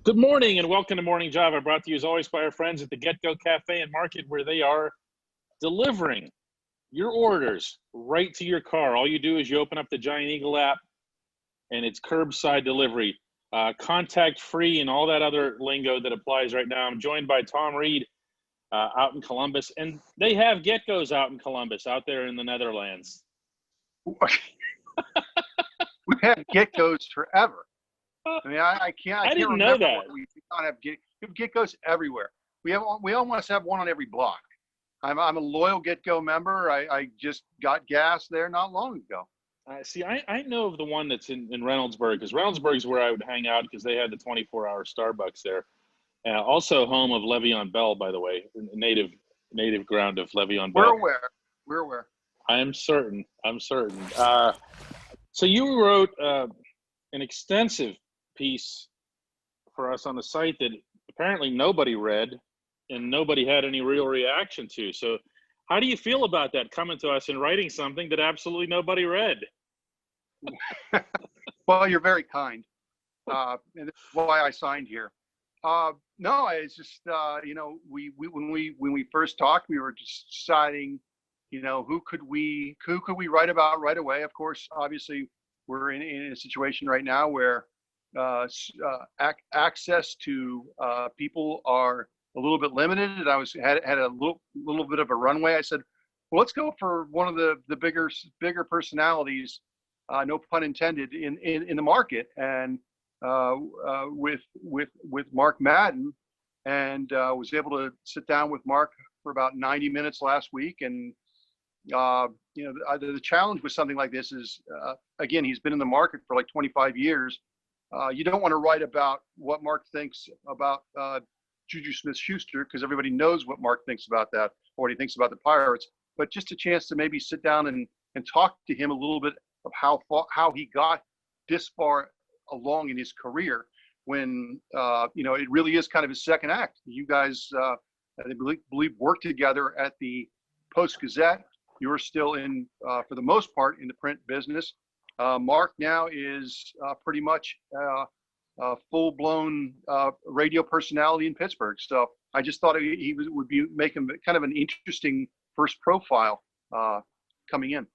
Good morning and welcome to Morning Java, brought to you as always by our friends at the Get-Go Cafe and Market, where they are delivering your orders right to your car. All you do is you open up the Giant Eagle app and it's curbside delivery, contact-free and all that other lingo that applies right now. I'm joined by Tom Reed out in Columbus, and they have Get-Go's out in Columbus, out there in the Netherlands. We've had Get-Go's forever. I mean, I can't didn't remember know that. We don't have Get-Go's everywhere. We almost have one on every block. I'm a loyal Get-Go member. I just got gas there not long ago. See, I know of the one that's in Reynoldsburg, because Reynoldsburg is where I would hang out because they had the 24-hour Starbucks there. Also home of Le'Veon Bell, by the way, native ground of Le'Veon Bell. We're aware. I'm certain. So you wrote an extensive piece for us on the site that apparently nobody read and nobody had any real reaction to. So how do you feel about that, coming to us and writing something that absolutely nobody read? Well, you're very kind. And that's why I signed here. No, it's just, when we first talked, we were just deciding, who could we write about right away? Of course, obviously, we're in a situation right now where access to people are a little bit limited, and I had a little bit of a runway. I said, well, let's go for one of the bigger personalities, no pun intended, in the market, and with Mark Madden, and was able to sit down with Mark for about 90 minutes last week. And the challenge with something like this is, again, he's been in the market for like 25 years. You don't want to write about what Mark thinks about Juju Smith-Schuster, because everybody knows what Mark thinks about that, or what he thinks about the Pirates. But just a chance to maybe sit down and talk to him a little bit of how he got this far along in his career, when it really is kind of his second act. You guys, I believe, worked together at the Post-Gazette. You're still in, for the most part, in the print business. Mark now is pretty much a full-blown radio personality in Pittsburgh. So I just thought he would be making kind of an interesting first profile coming in.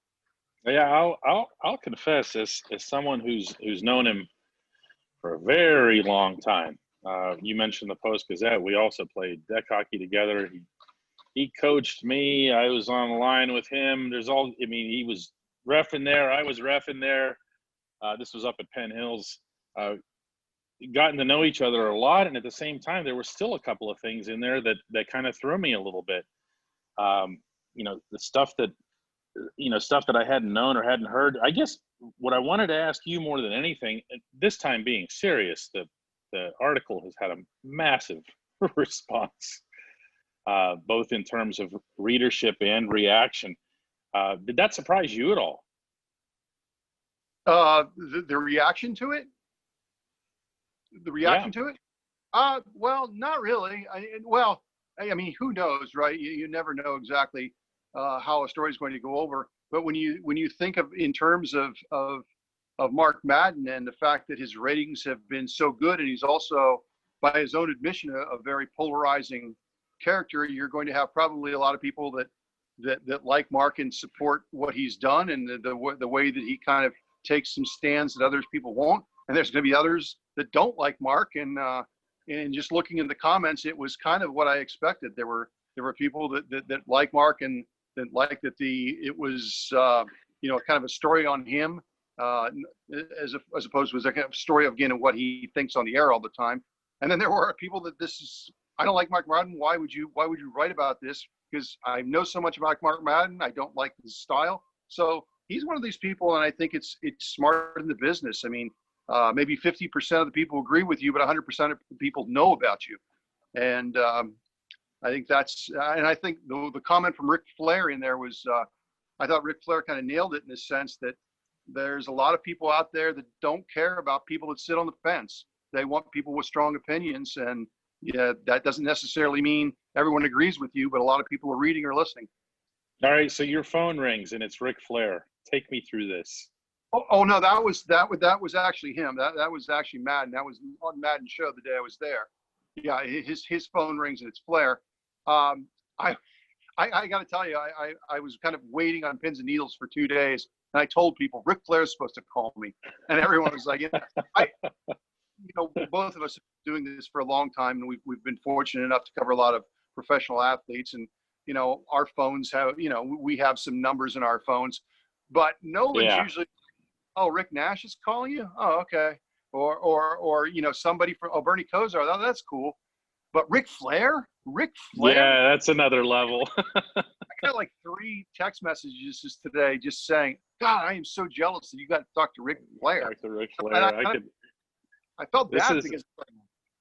Yeah, I'll confess, as someone who's known him for a very long time. You mentioned the Post-Gazette. We also played deck hockey together. He coached me. I was on the line with him. He was reffing there. I was reffing there. This was up at Penn Hills. Gotten to know each other a lot, and at the same time, there were still a couple of things in there that kind of threw me a little bit. The stuff that I hadn't known or hadn't heard. I guess what I wanted to ask you more than anything, this time being serious, the article has had a massive response, both in terms of readership and reaction. Did that surprise you at all? The reaction to it? The reaction to it? Well, not really. I mean, who knows, right? You never know exactly how a story is going to go over. But when you think of in terms of Mark Madden and the fact that his ratings have been so good, and he's also, by his own admission, a very polarizing character, you're going to have probably a lot of people that like Mark and support what he's done, and the way that he kind of takes some stands that others people won't. And there's going to be others that don't like Mark. And just looking in the comments, it was kind of what I expected. There were people that like Mark and that like that it was kind of a story on him, as opposed to a kind of story of, again, what he thinks on the air all the time. And then there were people that I don't like Mark Madden. Why would you write about this? Because I know so much about Mark Madden. I don't like his style. So he's one of these people, and I think it's smart in the business. I mean, maybe 50% of the people agree with you, but 100% of the people know about you. And I think and I think the comment from Ric Flair in there was, I thought Ric Flair kind of nailed it in the sense that there's a lot of people out there that don't care about people that sit on the fence. They want people with strong opinions, and that doesn't necessarily mean everyone agrees with you, but a lot of people are reading or listening. All right, so your phone rings and it's Ric Flair. Take me through this. Oh no, that was actually him. That was actually Madden. That was on Madden show the day I was there. Yeah, his phone rings and it's Flair. Um, I I got to tell you, I was kind of waiting on pins and needles for 2 days, and I told people Ric Flair's supposed to call me, and everyone was like, both of us have been doing this for a long time, and we've been fortunate enough to cover a lot of professional athletes, and our phones have, we have some numbers in our phones, but no one's usually, oh, Rick Nash is calling you, oh, okay, or somebody from Bernie Kosar, oh, that's cool. But Ric Flair? Yeah, that's another level. I got like 3 text messages just today just saying, God, I am so jealous that you got to talk to Ric Flair. Talk to Ric Flair. I felt bad because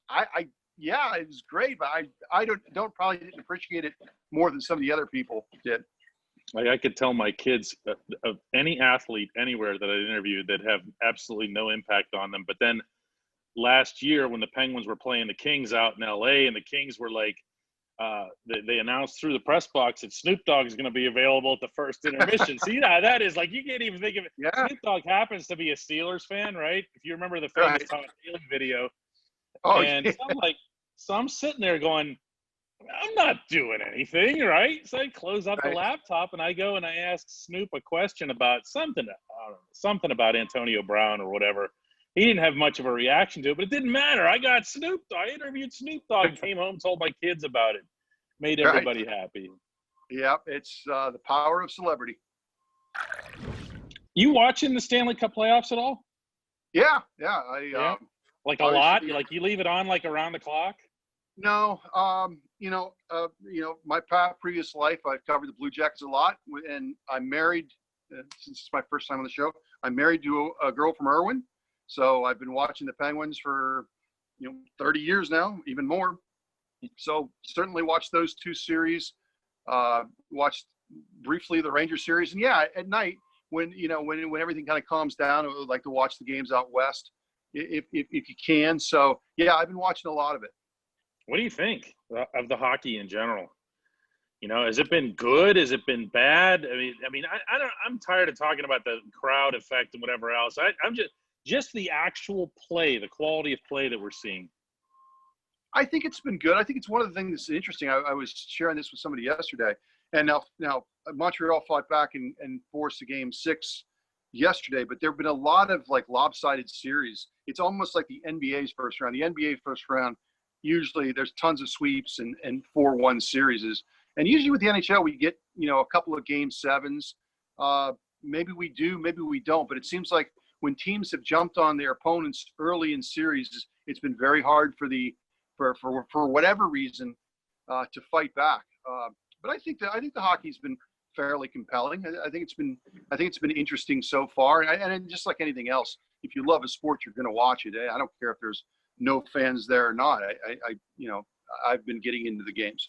it was great, but I don't probably didn't appreciate it more than some of the other people did. Like I could tell my kids of any athlete anywhere that I interviewed that have absolutely no impact on them. But then last year when the Penguins were playing the Kings out in LA and the Kings were like, they announced through the press box that Snoop Dogg is going to be available at the first intermission. See, that is like, you can't even think of it. Yeah. Snoop Dogg happens to be a Steelers fan, right? If you remember the famous Todd Haley video. Oh, and so I'm sitting there going, I'm not doing anything, right? So I close up the laptop and I go and I ask Snoop a question about something about Antonio Brown or whatever. He didn't have much of a reaction to it, but it didn't matter. I got Snoop Dogg. I interviewed Snoop Dogg, came home, told my kids about it. Made everybody happy. Yeah, it's the power of celebrity. You watching the Stanley Cup playoffs at all? Yeah. Like a lot? You leave it on like around the clock? No. My previous life, I've covered the Blue Jackets a lot, and I'm married, since it's my first time on the show, I'm married to a girl from Irwin. So I've been watching the Penguins for, 30 years now, even more. So certainly watched those 2 series, watched briefly the Ranger series. And at night when everything kind of calms down, I would like to watch the games out West if you can. So I've been watching a lot of it. What do you think of the hockey in general? Has it been good? Has it been bad? I'm tired of talking about the crowd effect and whatever else. I'm just the actual play, the quality of play that we're seeing. I think it's been good. I think it's one of the things that's interesting. I was sharing this with somebody yesterday, and now Montreal fought back and forced a game 6 yesterday, but there have been a lot of like lopsided series. It's almost like the NBA's first round. The NBA first round, usually there's tons of sweeps and 4-1 series. And usually with the NHL, we get, a couple of game 7s. Maybe we do, maybe we don't, but it seems like when teams have jumped on their opponents early in series, it's been very hard for whatever reason to fight back. But I think the hockey's been fairly compelling. I think it's been interesting so far. And just like anything else, if you love a sport, you're going to watch it. I don't care if there's no fans there or not. I've been getting into the games.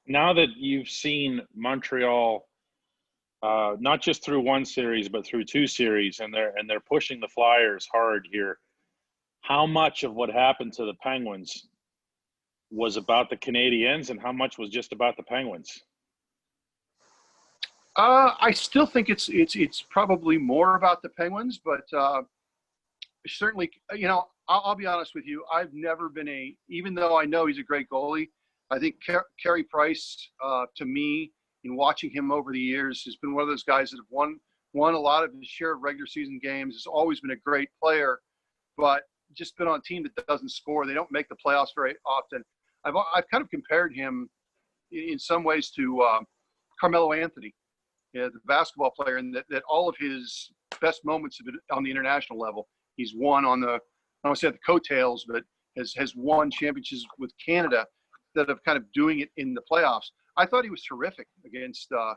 Now that you've seen Montreal, not just through 1 series, but through 2 series, and they're pushing the Flyers hard here, how much of what happened to the Penguins was about the Canadiens and how much was just about the Penguins? I still think it's probably more about the Penguins, but certainly, I'll be honest with you. I've never been even though I know he's a great goalie, I think Carey Price, to me, in watching him over the years, has been one of those guys that have won a lot of his share of regular season games, has always been a great player, but just been on a team that doesn't score. They don't make the playoffs very often. I've kind of compared him in some ways to Carmelo Anthony, the basketball player, and that all of his best moments have been on the international level. He's won on the, I don't want to say the coattails, but has won championships with Canada instead of kind of doing it in the playoffs. I thought he was terrific against the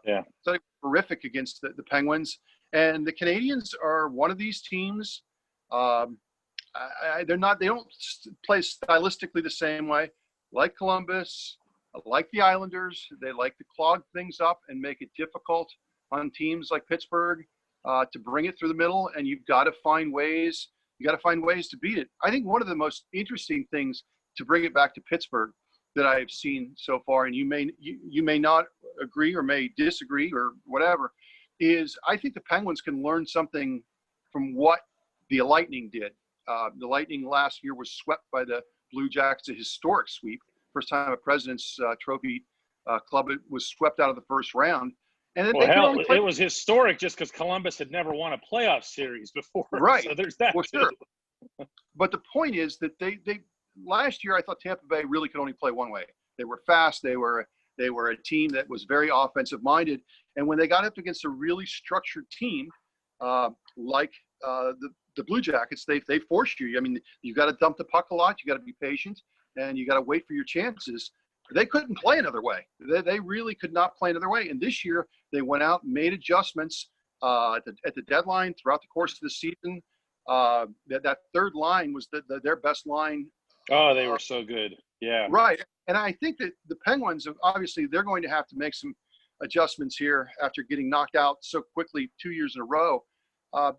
Penguins, and the Canadiens are one of these teams. They don't play stylistically the same way. Like Columbus, like the Islanders, they like to clog things up and make it difficult on teams like Pittsburgh to bring it through the middle, and you've got to find ways. You got to find ways to beat it. I think one of the most interesting things, to bring it back to Pittsburgh, that I've seen so far, and you may not agree or may disagree or whatever, is I think the Penguins can learn something from what the Lightning did. The Lightning last year was swept by the Blue Jackets, a historic sweep. First time a President's Trophy club was swept out of the first round. And then well, hell, it was historic just because Columbus had never won a playoff series before. Right. So there's that. Well, sure. But the point is that they last year I thought Tampa Bay really could only play one way. They were fast. They were a team that was very offensive minded. And when they got up against a really structured team like the Blue Jackets, they force you. I mean, you got to dump the puck a lot. You got to be patient, and you got to wait for your chances. They couldn't play another way. They really could not play another way. And this year they went out and made adjustments at the deadline throughout the course of the season. That third line was their best line. Oh, they were so good. Yeah. Right. And I think that the Penguins, obviously, they're going to have to make some adjustments here after getting knocked out so quickly 2 years in a row.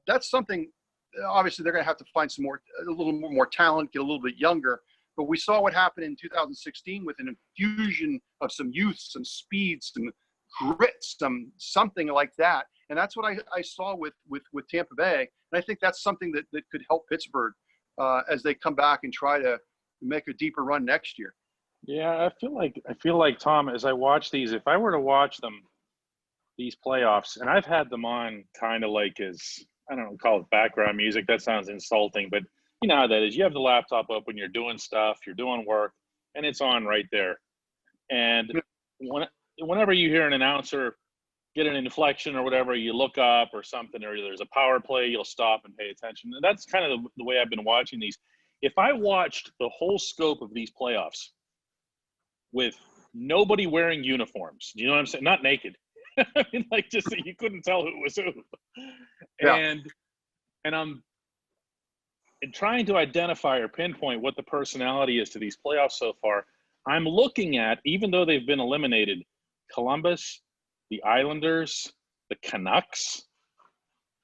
That's something, obviously, they're going to have to find a little more talent, get a little bit younger. But we saw what happened in 2016 with an infusion of some youth, some speed, some grit, something like that. And that's what I saw with Tampa Bay. And I think that's something that could help Pittsburgh as they come back and try to make a deeper run next year. Yeah, I feel like Tom, as I watch these, if I were to watch these playoffs, and I've had them on kind of like as, I don't know, call it background music. That sounds insulting, but you know how that is. You have the laptop open, you're doing stuff, you're doing work, and it's on right there. And whenever you hear an announcer get an inflection or whatever, you look up or something, or there's a power play, you'll stop and pay attention. And that's kind of the way I've been watching these. If I watched the whole scope of these playoffs with nobody wearing uniforms, you know what I'm saying? Not naked. I mean, like, just that you couldn't tell who was who. Yeah. And I'm trying to identify or pinpoint what the personality is to these playoffs so far. I'm looking at, even though they've been eliminated, Columbus, the Islanders, the Canucks,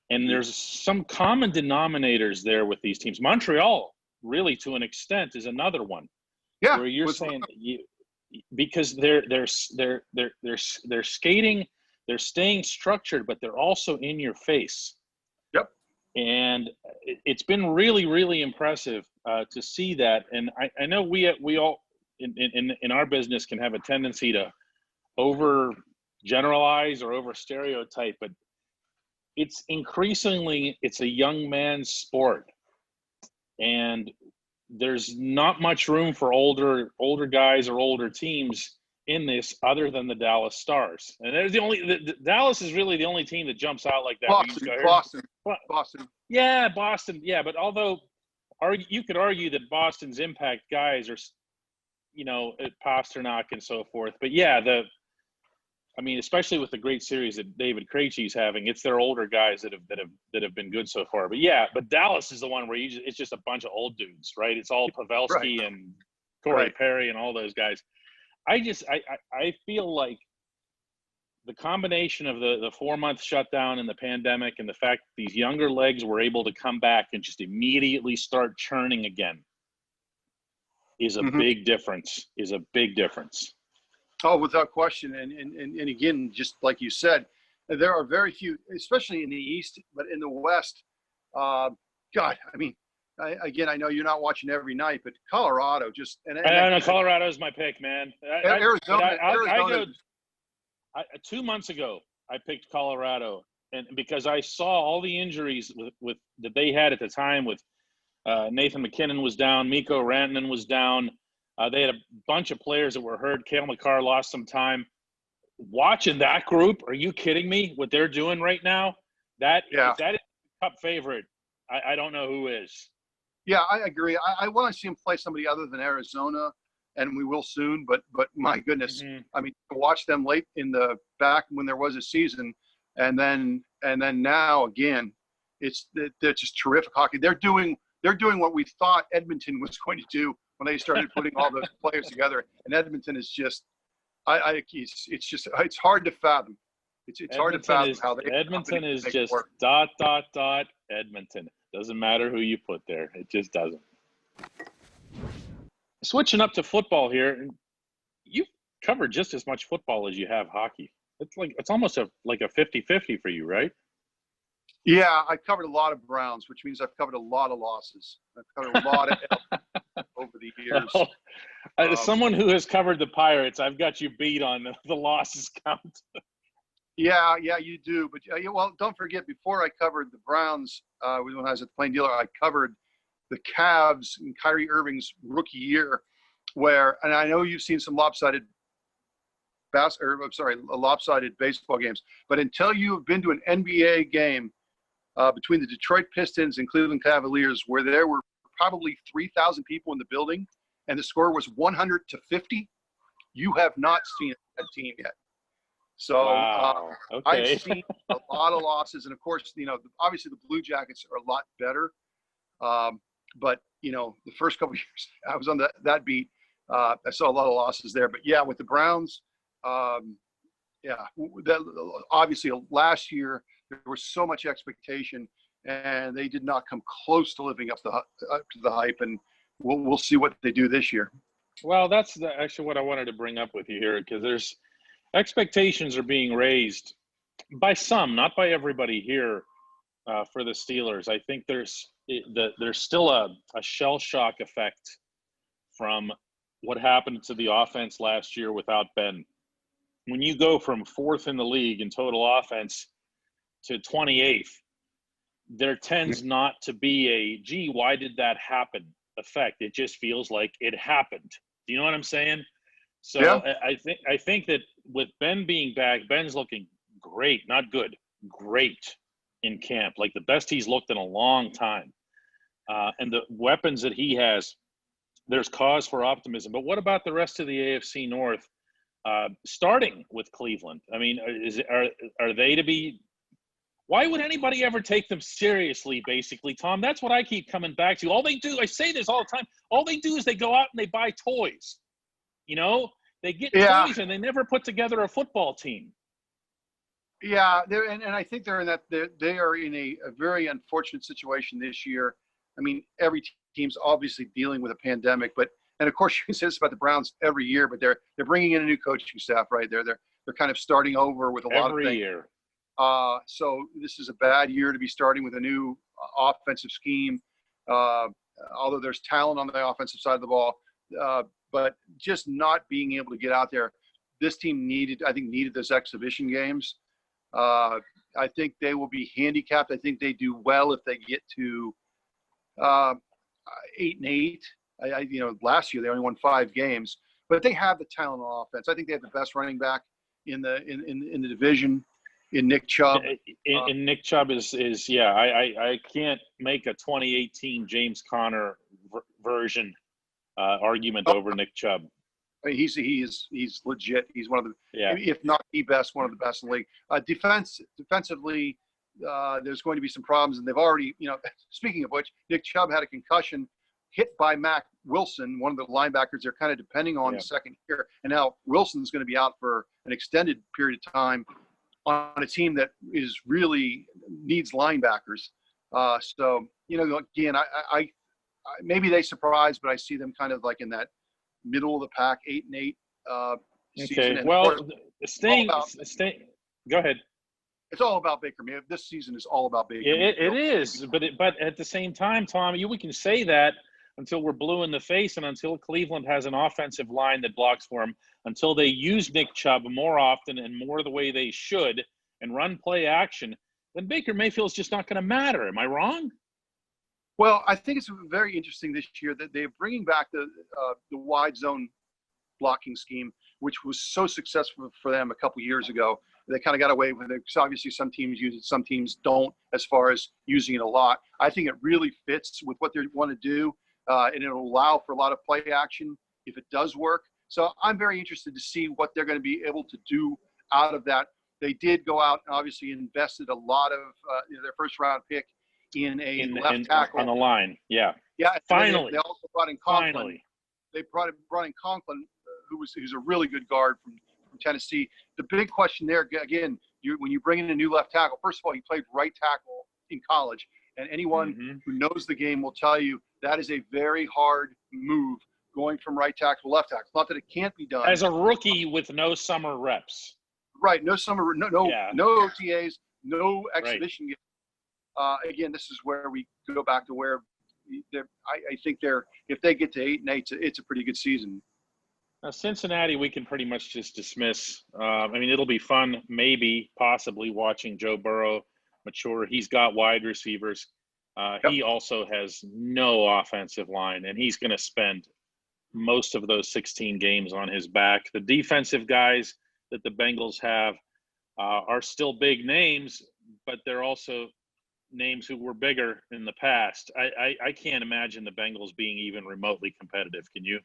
and there's some common denominators there with these teams. Montreal, really, to an extent, is another one. Yeah. Where you're saying because they're skating, they're staying structured, but they're also in your face. Yep. And it's been really, really impressive to see that. And I know we all in our business can have a tendency to over generalize or over stereotype, but it's a young man's sport, and there's not much room for older guys or older teams in this other than the Dallas Stars. And there's Dallas is really the only team that jumps out like that. Boston. Yeah, Boston. Yeah, but although you could argue that Boston's impact guys are, you know, Pasternak and so forth. But yeah, especially with the great series that David Krejci's having, it's their older guys that have been good so far. But yeah, but Dallas is the one where it's just a bunch of old dudes, right? It's all Pavelski and Corey Perry and all those guys. I feel like the combination of the 4-month shutdown and the pandemic and the fact that these younger legs were able to come back and just immediately start churning again is a big difference. Oh, without question. And again, just like you said, there are very few, especially in the East, but in the West, God, I mean, I know you're not watching every night, but Colorado just. I know Colorado's my pick, man. Arizona. 2 months ago, I picked Colorado, and because I saw all the injuries with that they had at the time. With Nathan McKinnon was down, Mikko Rantanen was down. They had a bunch of players that were hurt. Cale Makar lost some time. Watching that group, are you kidding me? What they're doing right now? If that is the Cup favorite, I don't know who is. Yeah, I agree. I want to see him play somebody other than Arizona, and we will soon. But my goodness, I mean, to watch them late in the back when there was a season, and then now again, they're just terrific hockey. They're doing what we thought Edmonton was going to do when they started putting all those players together. And Edmonton is just, it's hard to fathom. It's hard to fathom how they. Edmonton is just ... Edmonton. Doesn't matter who you put there. It just doesn't. Switching up to football here, you've covered just as much football as you have hockey. It's almost like a 50-50 for you, right? Yeah, I covered a lot of Browns, which means I've covered a lot of losses. I've covered a lot of over the years. Well, as someone who has covered the Pirates, I've got you beat on the losses count. Yeah, you do. But well, don't forget, before I covered the Browns, when I was at the Plain Dealer, I covered the Cavs in Kyrie Irving's rookie year, and I know you've seen some lopsided baseball games, but until you have been to an NBA game between the Detroit Pistons and Cleveland Cavaliers, where there were probably 3,000 people in the building, and the score was 100-50, you have not seen that team yet. So wow. Okay. I've seen a lot of losses, and of course, obviously the Blue Jackets are a lot better. But the first couple of years I was on that beat, I saw a lot of losses there. But yeah, with the Browns, obviously last year there was so much expectation, and they did not come close to living up to the hype. And we'll see what they do this year. Well, that's actually what I wanted to bring up with you here, because there's expectations are being raised by some, not by everybody here, for the Steelers. I think there's still a shell shock effect from what happened to the offense last year without Ben. When you go from 4th in the league in total offense to 28th, there tends not to be a, gee, why did that happen effect. It just feels like it happened. Do you know what I'm saying? So yeah. I think that with Ben being back, Ben's looking great, not good, great in camp, like the best he's looked in a long time. And the weapons that he has, there's cause for optimism. But what about the rest of the AFC North, starting with Cleveland? I mean, are they to be – why would anybody ever take them seriously, basically, Tom? That's what I keep coming back to. All they do – I say this all the time – all they do is they go out and they buy toys. They get toys and they never put together a football team. Yeah, and I think they are in a very unfortunate situation this year. I mean, every team's obviously dealing with a pandemic, and of course you can say this about the Browns every year, but they're bringing in a new coaching staff, right? They're kind of starting over with a lot of things. Every year. So this is a bad year to be starting with a new offensive scheme. Although there's talent on the offensive side of the ball, but just not being able to get out there. This team needed those exhibition games. I think they will be handicapped. I think they do well if they get to 8-8. Last year they only won 5 games, but they have the talent on offense. I think they have the best running back in the division, in Nick Chubb. And Nick Chubb is I can't make a 2018 James Conner version argument over Nick Chubb. I mean, he's legit. He's one of the, if not the best, one of the best in the league. Defensively, there's going to be some problems, and they've already, speaking of which, Nick Chubb had a concussion, hit by Mac Wilson, one of the linebackers they're kind of depending on the second year, and now Wilson's going to be out for an extended period of time on a team that is really needs linebackers. So, again, I maybe they surprise, but I see them kind of like in that middle of the pack, 8-8 season. Okay. Well, staying. Go ahead. It's all about Baker. Man, this season is all about Baker. It is, but at the same time, Tom, we can say that until we're blue in the face, and until Cleveland has an offensive line that blocks for him, until they use Nick Chubb more often and more the way they should, and run play action, then Baker Mayfield's just not going to matter. Am I wrong? Well, I think it's very interesting this year that they're bringing back the wide zone blocking scheme, which was so successful for them a couple years ago. They kind of got away with it because obviously some teams use it, some teams don't, as far as using it a lot. I think it really fits with what they want to do, and it'll allow for a lot of play action if it does work. So I'm very interested to see what they're going to be able to do out of that. They did go out and obviously invested a lot of their first round pick in left tackle on the line. Yeah. Finally, they also brought in Conklin. Finally, they brought in Conklin, who's a really good guard from Tennessee. The big question there, again, when you bring in a new left tackle, first of all, he played right tackle in college, and anyone who knows the game will tell you that is a very hard move, going from right tackle to left tackle. Not that it can't be done. As a rookie with no summer reps. Right, no OTAs, no exhibition games. again, this is where we go back to where I think if they get to 8-8, it's a pretty good season. Now, Cincinnati, we can pretty much just dismiss. I mean, it'll be fun, maybe, possibly watching Joe Burrow mature. He's got wide receivers. He also has no offensive line, and he's going to spend most of those 16 games on his back. The defensive guys that the Bengals have are still big names, but they're also names who were bigger in the past. I can't imagine the Bengals being even remotely competitive. Can you?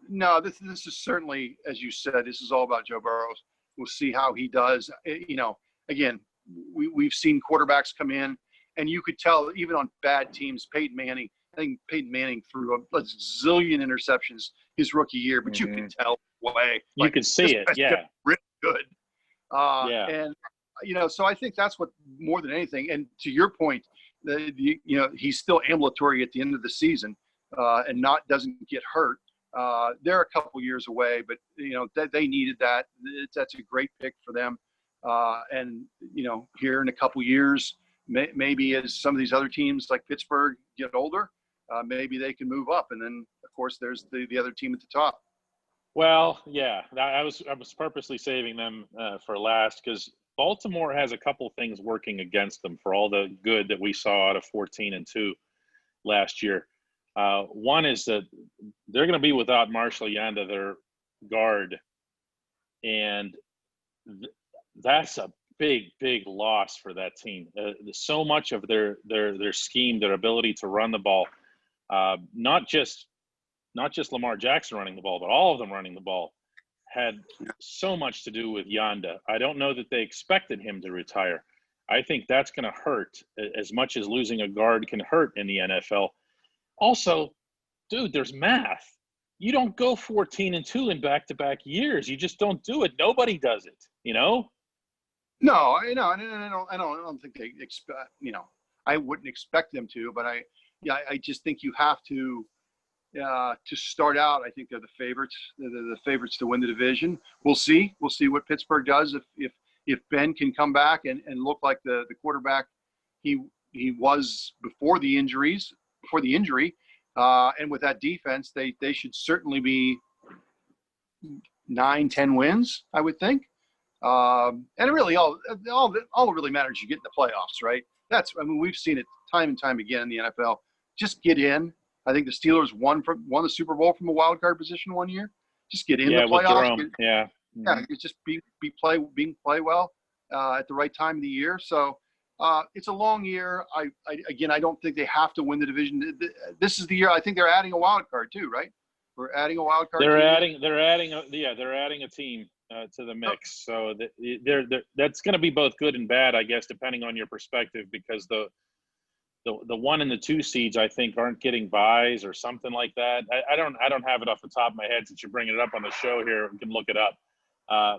No, this is certainly, as you said, this is all about Joe Burrow. We'll see how he does. Again, we've seen quarterbacks come in, and you could tell even on bad teams, Peyton Manning, I think Peyton Manning threw a zillion interceptions his rookie year, but you could tell way. You could see it, yeah. Really good. And, so I think that's what more than anything. And to your point, he's still ambulatory at the end of the season and doesn't get hurt. They're a couple years away, but they needed that. That's a great pick for them. And here in a couple years, maybe as some of these other teams like Pittsburgh get older, maybe they can move up. And then of course there's the other team at the top. Well, yeah, I was purposely saving them for last because Baltimore has a couple things working against them for all the good that we saw out of 14-2 last year. One is that they're going to be without Marshall Yanda, their guard, and that's a big loss for that team. So much of their scheme, their ability to run the ball, not just Lamar Jackson running the ball, but all of them running the ball, had so much to do with Yanda. I don't know that they expected him to retire. I think that's going to hurt as much as losing a guard can hurt in the NFL. Also, dude, there's math. You don't go 14-2 in back-to-back years. You just don't do it. Nobody does it, No, I know. I don't think they expect, I wouldn't expect them to, but I just think you have to start out. I think they're the favorites. They're the favorites to win the division. We'll see what Pittsburgh does if Ben can come back and look like the quarterback he was before the injury, and with that defense, they should certainly be 9-10 wins, I would think. And really, all that really matters is you get in the playoffs, right? We've seen it time and time again in the NFL. Just get in. I think the Steelers won the Super Bowl from a wild card position one year. Just get in the playoffs. It's just being play well at the right time of the year. So it's a long year. I don't think they have to win the division. This is the year. I think they're adding a wild card too, right? We're adding a wild card. They're adding a team to the mix. So that's going to be both good and bad, I guess, depending on your perspective, because the 1 and the 2 seeds, I think, aren't getting buys or something like that. I don't have it off the top of my head. Since you're bringing it up on the show here, we can look it up.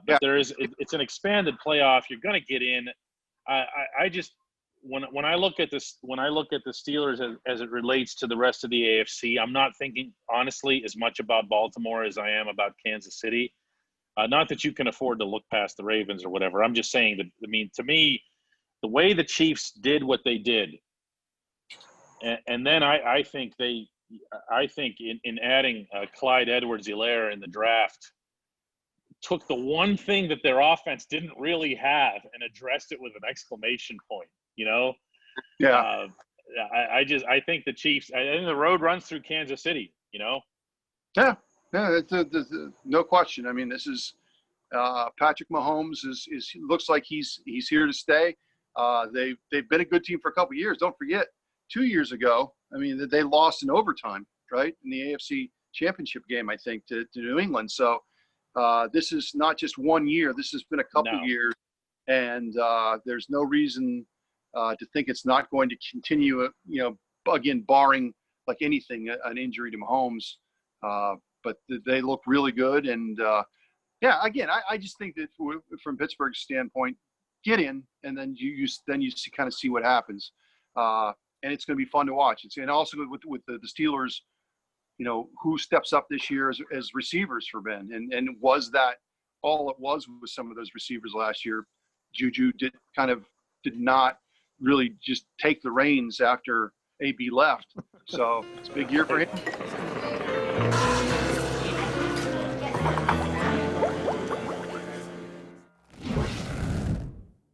But it's an expanded playoff. You're going to get in. I just when I look at the Steelers as it relates to the rest of the AFC, I'm not thinking honestly as much about Baltimore as I am about Kansas City. Not that you can afford to look past the Ravens or whatever. I'm just saying that. To me, the way the Chiefs did what they did. And then I think in adding Clyde Edwards-Helaire in the draft, took the one thing that their offense didn't really have and addressed it with an exclamation point. Yeah. I think the Chiefs. I think the road runs through Kansas City. Yeah. There's no question. I mean, this is Patrick Mahomes looks like he's here to stay. They've been a good team for a couple of years. Don't forget. 2 years ago, they lost in overtime, right, in the AFC Championship game, I think, to New England. So this is not just 1 year. This has been a couple years, and there's no reason to think it's not going to continue, again, barring like anything, an injury to Mahomes. But they look really good. And, again, I just think that from Pittsburgh's standpoint, get in, and then you kind of see what happens. And it's going to be fun to watch. And also with the Steelers, who steps up this year as receivers for Ben, and was that all it was with some of those receivers last year? Juju did not really just take the reins after AB left. So it's a big year for him.